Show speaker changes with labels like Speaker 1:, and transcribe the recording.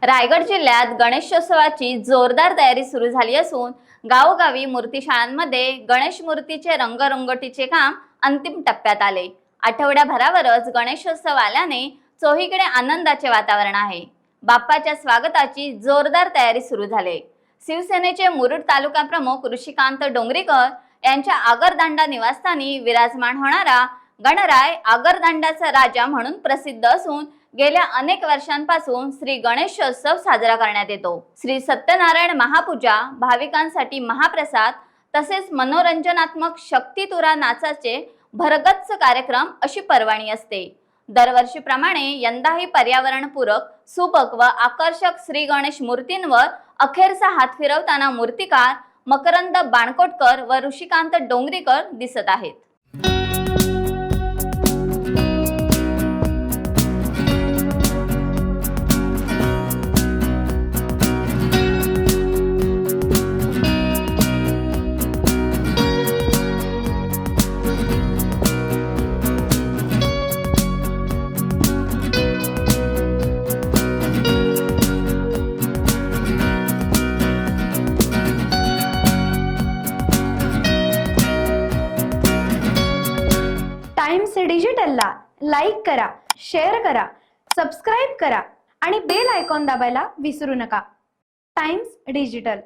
Speaker 1: रायगड जिल्ह्यात गणेशोत्सवाची जोरदार तयारी सुरू झाली असून गावोगावी मूर्तीशाळांमध्ये गणेश मूर्तीचे रंगरंगोटीचे काम अंतिम टप्प्यात आले। आठवड्याभरावरच गणेशोत्सव आल्याने चोहीकडे आनंदाचे वातावरण आहे। बाप्पाच्या स्वागताची जोरदार तयारी सुरू झाली। शिवसेनेचे मुरुड तालुका प्रमुख ऋषिकांत डोंगरीकर यांच्या आगरदांडा निवासस्थानी विराजमान होणारा गणराय आगरदांडाचा राजा म्हणून प्रसिद्ध असून गेल्या अनेक वर्षांपासून श्री गणेशोत्सव साजरा करण्यात येतो। श्री सत्यनारायण महापूजा, भाविकांसाठी महाप्रसाद तसेच मनोरंजनात्मक शक्तितुरा नाचाचे भरगच्च कार्यक्रम अशी पर्वणी असते। दरवर्षीप्रमाणे यंदाही पर्यावरणपूरक, सुबक व आकर्षक श्री गणेश मूर्तींवर अखेरचा हात फिरवताना मूर्तिकार मकरंद बाणकोटकर व ऋषिकांत डोंगरीकर दिसत आहेत।
Speaker 2: टाइम्स डिजिटलला लाईक करा, शेअर करा, सबस्क्राईब करा आणि बेल आयकॉन दाबायला विसरू नका। Times digital.